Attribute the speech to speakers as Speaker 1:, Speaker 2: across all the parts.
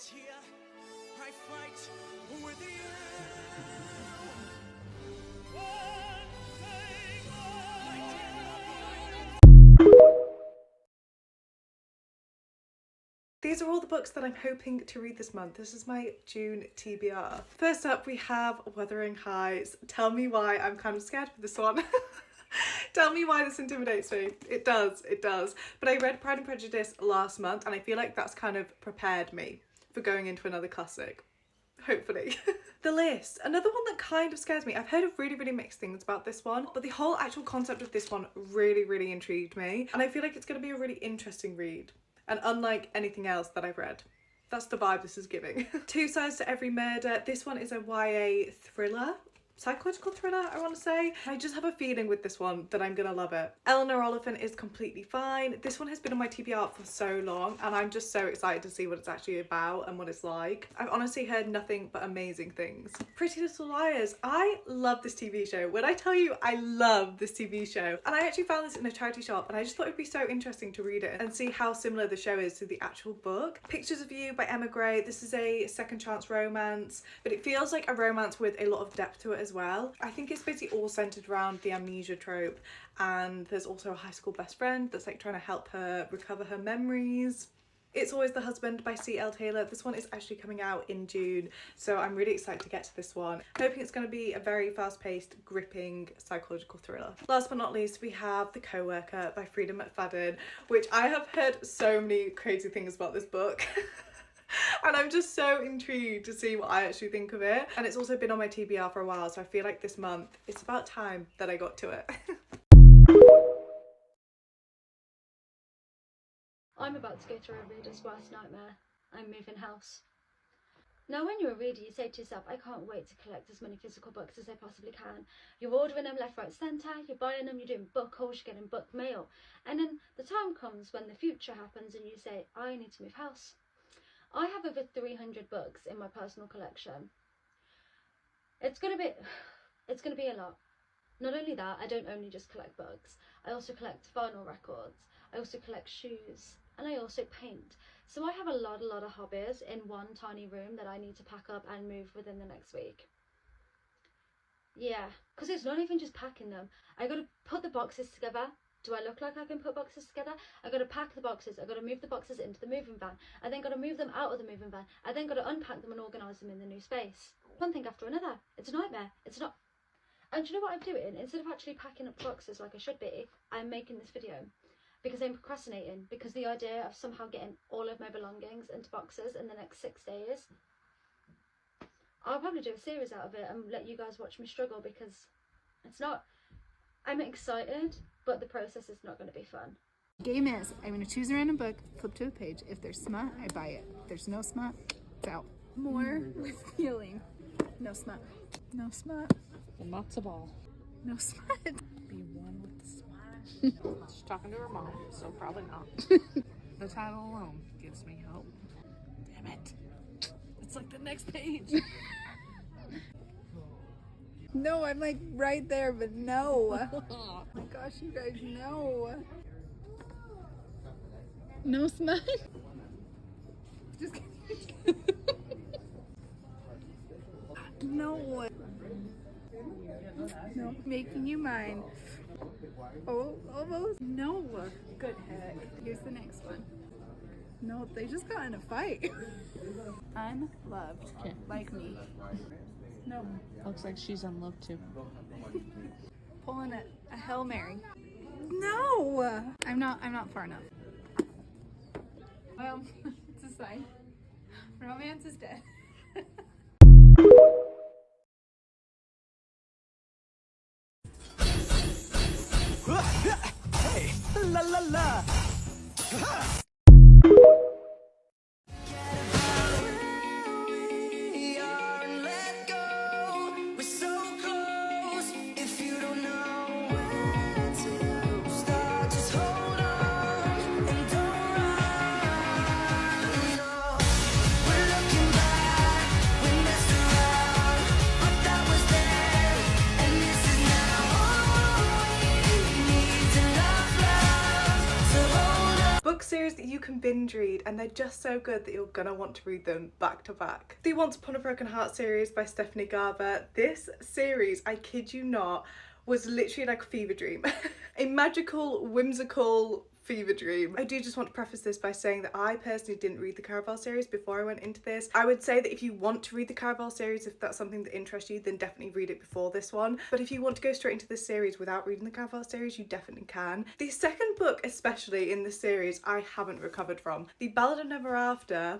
Speaker 1: here, I fight with you.
Speaker 2: These are all the books that I'm hoping to read this month. This is my June TBR. First up, we have Wuthering Heights. Tell me why I'm kind of scared for this one. Tell me why this intimidates me. It does. But I read Pride and Prejudice last month and I feel like that's kind of prepared me for going into another classic. Hopefully. The List, another one that kind of scares me. I've heard of really mixed things about this one, but the whole actual concept of this one really intrigued me. And I feel like it's going to be a really interesting read. And unlike anything else that I've read. That's the vibe this is giving. Two Sides to Every Murder. This one is a YA thriller. Psychological thriller, I want to say. I just have a feeling with this one that I'm gonna love it. Eleanor Oliphant is completely fine. This one has been on my TBR for so long and I'm just so excited to see what it's actually about and what it's like. I've honestly heard nothing but amazing things. Pretty Little Liars. I love this TV show. When I tell you I love this TV show, and I actually found this in a charity shop and I just thought it'd be so interesting to read it and see how similar the show is to the actual book. Pictures of You by Emma Gray. This is a second chance romance, but it feels like a romance with a lot of depth to it as well. I think it's basically all centered around the amnesia trope, and there's also a high school best friend that's like trying to help her recover her memories. It's Always the Husband by C.L. Taylor. This one is actually coming out in June, so I'm really excited to get to this one. Hoping it's going to be a very fast-paced, gripping psychological thriller. Last but not least, we have The Co-Worker by Frida McFadden, which I have heard so many crazy things about this book. And I'm just so intrigued to see what I actually think of it. And it's also been on my TBR for a while, so I feel like this month it's about time that I got to it.
Speaker 3: I'm about to go through a reader's worst nightmare. I'm moving house. Now when you're a reader, you say to yourself, I can't wait to collect as many physical books as I possibly can. You're ordering them left, right, centre, you're buying them, you're doing book hauls, you're getting book mail. And then the time comes when the future happens and you say, I need to move house. I have over 300 books in my personal collection. It's gonna be a lot. Not only that, I don't only just collect books. I also collect vinyl records. I also collect shoes, and I also paint. So I have a lot of hobbies in one tiny room that I need to pack up and move within the next week. Yeah, because it's not even just packing them. I gotta put the boxes together. Do I look like I can put boxes together? I gotta pack the boxes, I gotta move the boxes into the moving van, I then gotta move them out of the moving van, I then gotta unpack them and organise them in the new space. One thing after another. It's a nightmare. It's not. And do you know what I'm doing? Instead of actually packing up boxes like I should be, I'm making this video because I'm procrastinating, because the idea of somehow getting all of my belongings into boxes in the next 6 days, I'll probably do a series out of it and let you guys watch me struggle, because it's not. I'm excited, but the process is not going to be fun.
Speaker 4: Game is, I'm going to choose a random book, flip to a page. If there's smut, I buy it. If there's no smut, it's out. More with feeling. No smut. No smut.
Speaker 5: Well, not a ball.
Speaker 4: No smut.
Speaker 5: Be one with the smut. She's talking to her mom, so probably not. The title alone gives me hope. Damn it. It's like the next page.
Speaker 4: No, I'm like right there, but no. Oh my gosh, you guys, no. No smut. Just kidding. No. No, making you mine. Oh, almost. No. Good heck. Here's the next one. No, they just got in a fight. Unloved.
Speaker 5: Okay.
Speaker 4: Like me. No.
Speaker 5: Looks like she's unloved too.
Speaker 4: Pulling a Hail Mary. No! I'm not far enough. Well, it's a sign. Romance is dead.
Speaker 1: Hey, la la la.
Speaker 2: Series that binge read, and they're just so good that you're gonna want to read them back to back. The Once Upon a Broken Heart series by Stephanie Garber. This series, I kid you not, was literally like a fever dream. A magical, whimsical fever dream. I do just want to preface this by saying that I personally didn't read the Caraval series before I went into this. I would say that if you want to read the Caraval series, if that's something that interests you, then definitely read it before this one. But if you want to go straight into this series without reading the Caraval series, you definitely can. The second book, especially in this series, I haven't recovered from. The Ballad of Never After,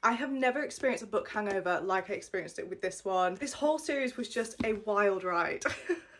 Speaker 2: I have never experienced a book hangover like I experienced it with this one. This whole series was just a wild ride.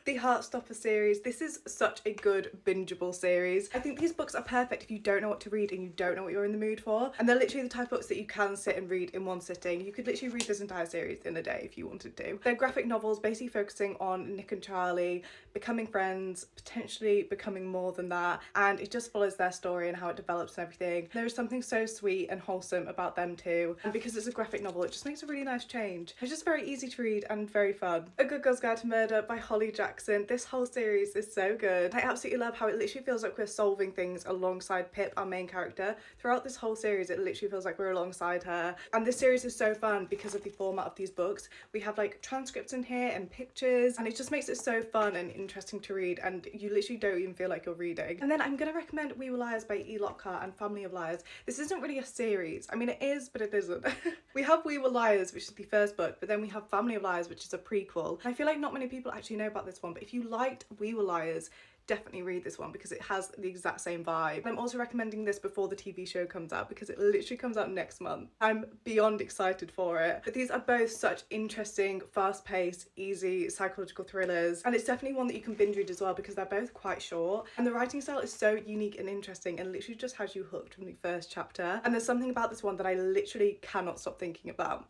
Speaker 2: The Heartstopper series, this is such a good bingeable series. I think these books are perfect if you don't know what to read and you don't know what you're in the mood for, and they're literally the type of books that you can sit and read in one sitting. You could literally read this entire series in a day if you wanted to. They're graphic novels basically focusing on Nick and Charlie becoming friends, potentially becoming more than that, and it just follows their story and how it develops and everything. There is something so sweet and wholesome about them too, and because it's a graphic novel, it just makes a really nice change. It's just very easy to read and very fun. A Good Girl's Guide to Murder by Holly Jackson. This whole series is so good. I absolutely love how it literally feels like we're solving things alongside Pip, our main character. Throughout this whole series, it literally feels like we're alongside her. And this series is so fun because of the format of these books. We have like transcripts in here and pictures, and it just makes it so fun and interesting to read, and you literally don't even feel like you're reading. And then I'm gonna recommend We Were Liars by E. Lockhart and Family of Liars. This isn't really a series. I mean, it is, but it isn't. We have We Were Liars, which is the first book, but then we have Family of Liars, which is a prequel. And I feel like not many people actually know about this one, but if you liked We Were Liars, definitely read this one because it has the exact same vibe. I'm also recommending this before the TV show comes out because it literally comes out next month. I'm beyond excited for it. But these are both such interesting, fast-paced, easy psychological thrillers, and it's definitely one that you can binge read as well because they're both quite short, and the writing style is so unique and interesting and literally just has you hooked from the first chapter. And there's something about this one that I literally cannot stop thinking about.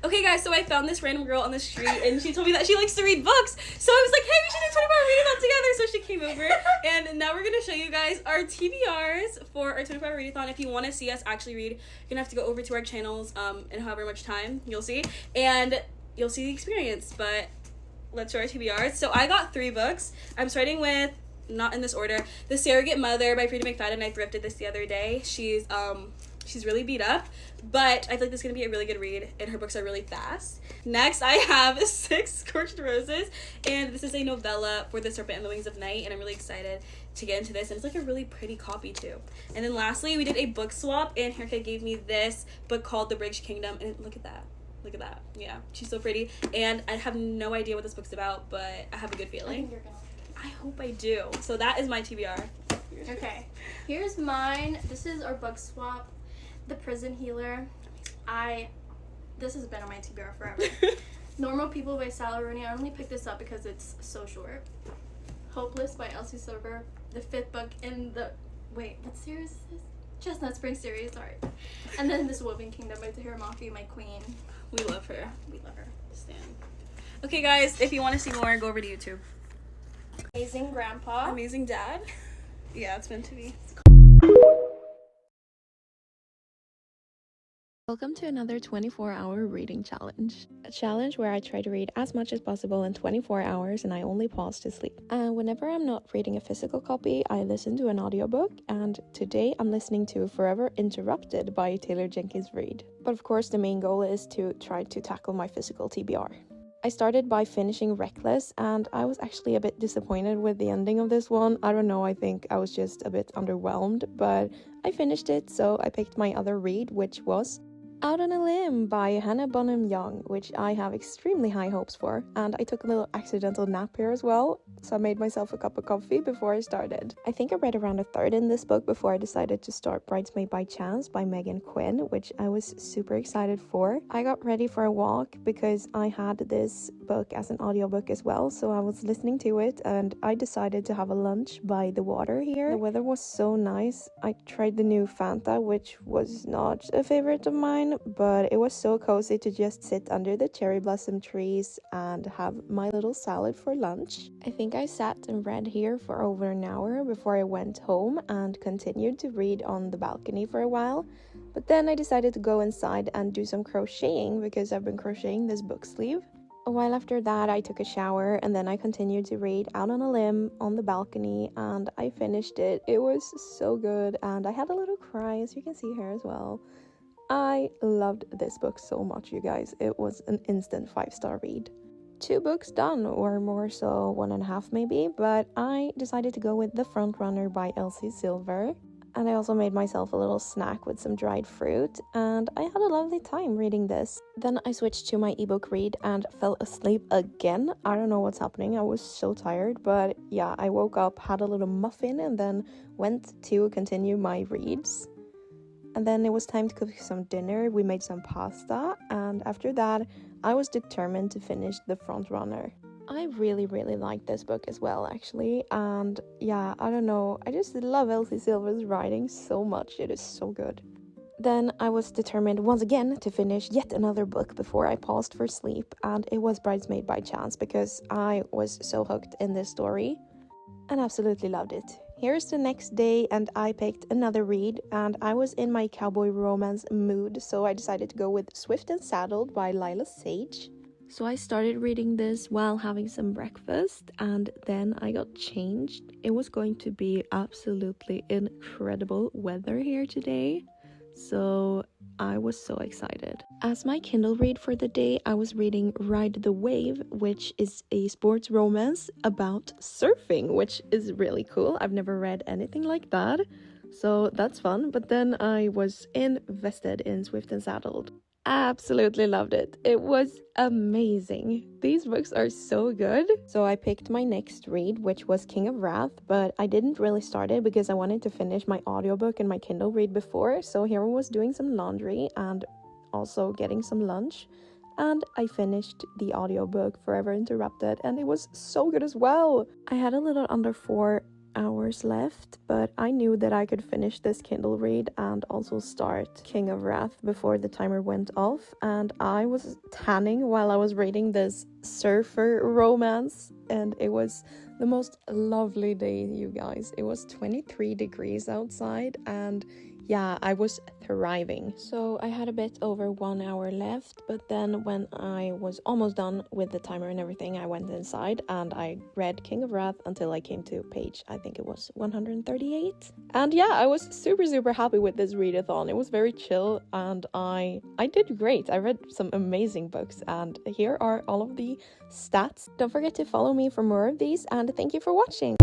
Speaker 6: Okay guys, so I found this random girl on the street and she told me that she likes to read books. So I was like, hey, we should do 24-hour readathon together. So she came over and now we're gonna show you guys our TBRs for our 24-hour readathon. If you want to see us actually read, you're gonna have to go over to our channels in however much time you'll see, and you'll see the experience. But let's show our TBRs. So I got 3 books. I'm starting with, not in this order, The Surrogate Mother by Frida McFadden. I thrifted this the other day. She's really beat up, but I feel like this is going to be a really good read, and her books are really fast. Next, I have 6 Scorched Roses, and this is a novella for The Serpent and the Wings of Night, and I'm really excited to get into this, and it's like a really pretty copy too. And then lastly, we did a book swap, and Haircut gave me this book called The Bridge Kingdom, and look at that. Look at that. Yeah, she's so pretty, and I have no idea what this book's about, but I have a good feeling.
Speaker 7: I think you're gonna like
Speaker 6: I hope I do. So that is my TBR.
Speaker 7: it. Okay, here's mine. This is our book swap. The Prison Healer. This has been on my TBR forever. Normal People by Sally Rooney. I only picked this up because it's so short. Hopeless by Elsie Silver. The 5th book in the... Wait, what series is this? Chestnut Spring series, sorry. And then this Woven Kingdom by Tahira Mafi, my queen.
Speaker 6: We love her.
Speaker 7: We love her.
Speaker 6: Stan. Okay guys, if you want to see more, go over to YouTube.
Speaker 7: Amazing Grandpa.
Speaker 6: Amazing Dad. Yeah, it's meant to be.
Speaker 8: Welcome to another 24-hour reading challenge. A challenge where I try to read as much as possible in 24 hours and I only pause to sleep. And whenever I'm not reading a physical copy, I listen to an audiobook, and today I'm listening to Forever Interrupted by Taylor Jenkins Reid. But of course the main goal is to try to tackle my physical TBR. I started by finishing Reckless, and I was actually a bit disappointed with the ending of this one. I don't know, I think I was just a bit underwhelmed, but I finished it, so I picked my other read, which was Out on a Limb by Hannah Bonham Young, which I have extremely high hopes for, and I took a little accidental nap here as well, so I made myself a cup of coffee before I started. I think I read around a third in this book before I decided to start Bridesmaid by Chance by Megan Quinn, which I was super excited for. I got ready for a walk because I had this book as an audiobook as well, so I was listening to it, and I decided to have a lunch by the water here. The weather was so nice. I tried the new Fanta, which was not a favorite of mine, but it was so cozy to just sit under the cherry blossom trees and have my little salad for lunch. I think I sat and read here for over an hour before I went home and continued to read on the balcony for a while, but then I decided to go inside and do some crocheting because I've been crocheting this book sleeve. A while after that, I took a shower and then I continued to read Out on a Limb on the balcony, and I finished it. It was so good, and I had a little cry, as you can see here as well. I loved this book so much, you guys. It was an instant 5-star read. 2 books done, or more so 1.5 maybe, but I decided to go with The Frontrunner by Elsie Silver. And I also made myself a little snack with some dried fruit, and I had a lovely time reading this. Then I switched to my ebook read and fell asleep again. I don't know what's happening, I was so tired, but yeah, I woke up, had a little muffin, and then went to continue my reads. And then it was time to cook some dinner. We made some pasta, and after that, I was determined to finish The Frontrunner. I really liked this book as well, actually, and yeah, I don't know, I just love Elsie Silver's writing so much. It is so good. Then I was determined once again to finish yet another book before I paused for sleep, and it was Bridesmaid by Chance, because I was so hooked in this story and absolutely loved it. Here's the next day, and I picked another read, and I was in my cowboy romance mood, so I decided to go with Swift and Saddled by Lila Sage. So I started reading this while having some breakfast, and then I got changed. It was going to be absolutely incredible weather here today, so I was so excited. As my Kindle read for the day, I was reading Ride the Wave, which is a sports romance about surfing, which is really cool. I've never read anything like that, so that's fun. But then I was invested in Swift and Saddled. Absolutely loved it. It was amazing. These books are so good. So I picked my next read, which was King of Wrath, but I didn't really start it because I wanted to finish my audiobook and my Kindle read before. So here I was doing some laundry and also getting some lunch, and I finished the audiobook Forever Interrupted, and it was so good as well. I had a little under 4 hours left, but I knew that I could finish this Kindle read and also start King of Wrath before the timer went off, and I was tanning while I was reading this surfer romance, and it was the most lovely day, you guys. It was 23 degrees outside, and yeah, I was thriving. So I had a bit over 1 hour left, but then when I was almost done with the timer and everything, I went inside and I read King of Wrath until I came to page, I think it was 138. And yeah, I was super happy with this readathon. It was very chill, and I did great. I read some amazing books, and here are all of the stats. Don't forget to follow me for more of these, and thank you for watching.